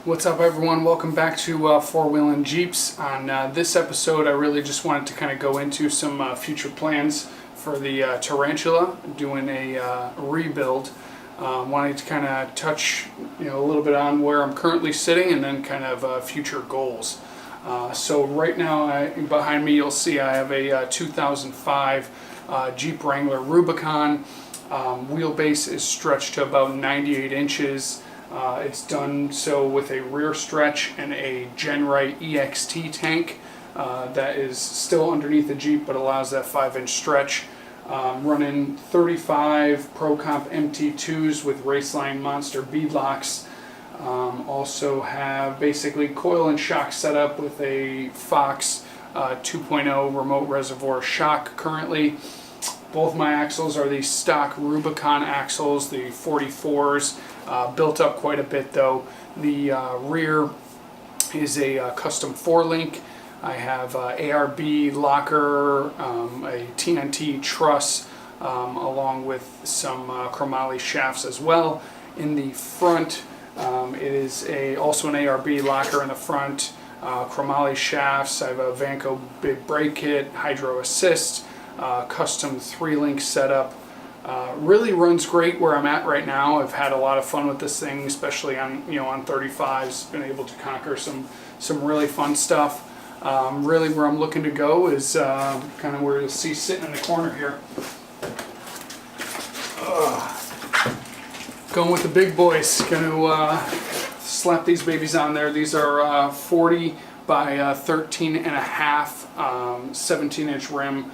What's up, everyone? Welcome back to Four Wheelin' Jeeps. On this episode, I really just wanted to kind of go into some future plans for the Tarantula, doing a rebuild. Wanting to kind of touch, a little bit on where I'm currently sitting, and then kind of future goals. So right now, behind me, you'll see I have a 2005 Jeep Wrangler Rubicon. Wheelbase is stretched to about 98 inches. It's done so with a rear stretch and a GenRight EXT tank that is still underneath the Jeep but allows that 5-inch stretch. Running 35 Pro Comp MT2s with Raceline Monster beadlocks. Also have basically coil and shock setup with a Fox 2.0 remote reservoir shock currently. Both my axles are the stock Rubicon axles, the 44s, built up quite a bit though. The rear is a custom 4-link. I have ARB locker, a TNT truss, along with some chromoly shafts as well. In the front, it is also an ARB locker in the front, chromoly shafts. I have a Vanco big brake kit, hydro assist. Custom 3-link setup. Really runs great where I'm at right now. I've had a lot of fun with this thing, especially on on 35s. Been able to conquer some really fun stuff. Really where I'm looking to go is kind of where you'll see sitting in the corner here. Going with the big boys. Going to slap these babies on there. These are 40 by 13 and a half, 17-inch rim.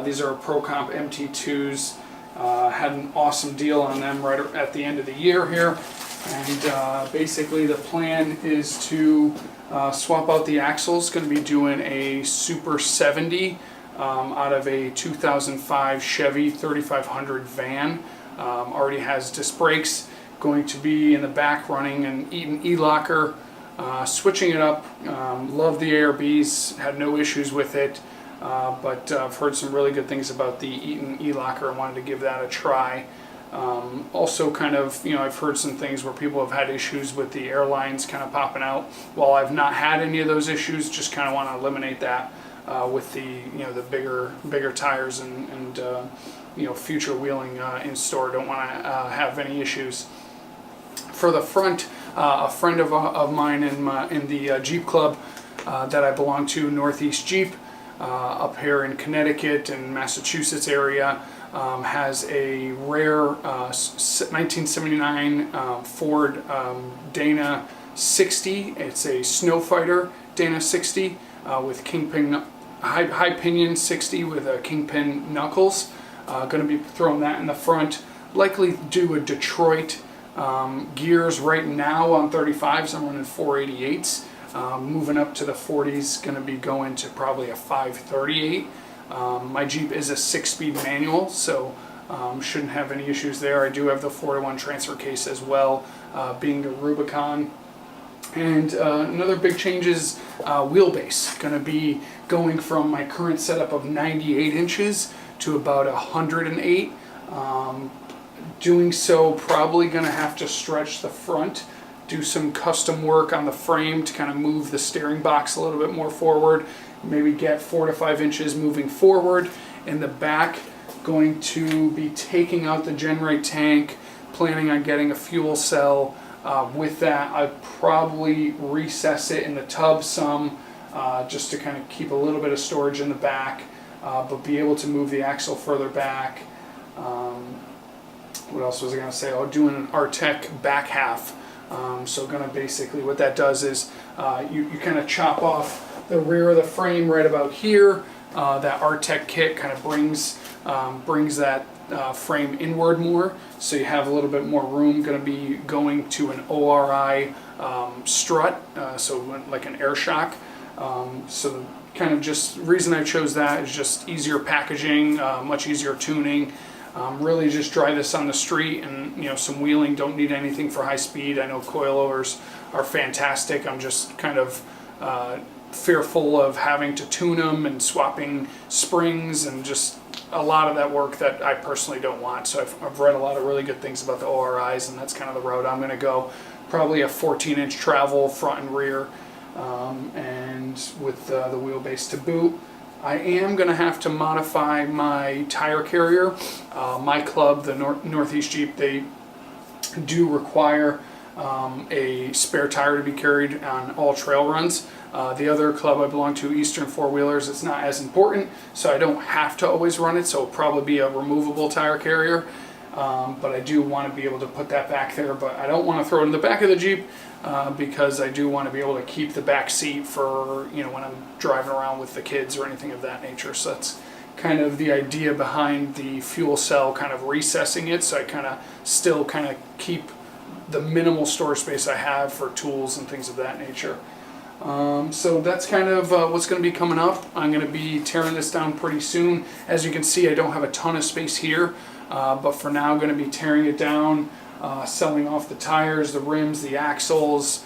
These are Pro Comp MT2s. Had an awesome deal on them right at the end of the year here. And basically the plan is to swap out the axles. Going to be doing a Super 70 out of a 2005 Chevy 3500 van. Already has disc brakes. Going to be in the back running an Eaton E-Locker. Switching it up. Love the ARBs. Had no issues with it. But I've heard some really good things about the Eaton E-Locker. I wanted to give that a try. Also kind of, I've heard some things where people have had issues with the airlines kind of popping out. While I've not had any of those issues, just kind of want to eliminate that with the, the bigger tires and future wheeling in store. Don't want to have any issues. For the front, a friend of mine in the Jeep Club that I belong to, Northeast Jeep, up here in Connecticut and Massachusetts area, has a rare 1979 Ford Dana 60. It's a Snowfighter Dana 60 with kingpin high pinion 60 with a kingpin knuckles. Going to be throwing that in the front. Likely do a Detroit gears right now on 35s. I'm running 488s. Moving up to the 40s, going to be going to probably a 538. My Jeep is a 6-speed manual, so shouldn't have any issues there. I do have the 4-to-1 transfer case as well, being a Rubicon. And another big change is wheelbase. Going to be going from my current setup of 98 inches to about 108. Doing so, probably going to have to stretch the front. Do some custom work on the frame to kind of move the steering box a little bit more forward. Maybe get 4 to 5 inches moving forward. In the back, going to be taking out the GenRight tank, planning on getting a fuel cell. With that, I'd probably recess it in the tub some, just to kind of keep a little bit of storage in the back, but be able to move the axle further back. What else was I going to say? Oh, doing an Artec back half. So going to basically, what that does is you kind of chop off the rear of the frame right about here. That Artec kit kind of brings that frame inward more, so you have a little bit more room. Going to be going to an ORI strut, so like an air shock. So kind of just reason I chose that is just easier packaging, much easier tuning. Really just dry this on the street and some wheeling. Don't need anything for high speed. I know coilovers are fantastic. I'm just kind of fearful of having to tune them and swapping springs and just a lot of that work that I personally don't want. So I've read a lot of really good things about the ORIs, and that's kind of the route I'm going to go. probably a 14-inch travel front and rear, and with the wheelbase to boot. I am going to have to modify my tire carrier. My club, the Northeast Jeep, they do require a spare tire to be carried on all trail runs. The other club I belong to, Eastern Four Wheelers, it's not as important, so I don't have to always run it, so it'll probably be a removable tire carrier. But I do want to be able to put that back there, but I don't want to throw it in the back of the Jeep because I do want to be able to keep the back seat for, when I'm driving around with the kids or anything of that nature. So that's kind of the idea behind the fuel cell, kind of recessing it, so I kind of still kind of keep the minimal storage space I have for tools and things of that nature. So that's kind of what's going to be coming up. I'm going to be tearing this down pretty soon. As you can see, I don't have a ton of space here, but for now I'm going to be tearing it down, selling off the tires, the rims, the axles,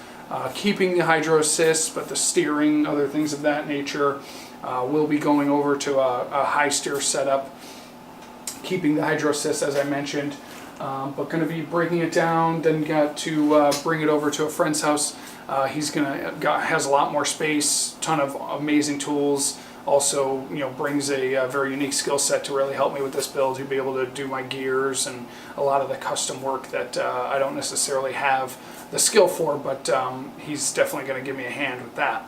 keeping the hydro assist, but the steering, other things of that nature. We'll be going over to a high steer setup, keeping the hydro assist as I mentioned, but going to be breaking it down. Then got to bring it over to a friend's house. He's has a lot more space, ton of amazing tools. Also, brings a very unique skill set to really help me with this build. He'll be able to do my gears and a lot of the custom work that I don't necessarily have the skill for, but he's definitely going to give me a hand with that.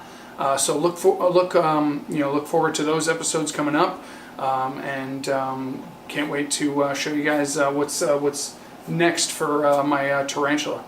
So look forward to those episodes coming up, and can't wait to show you guys what's next for my Tarantula.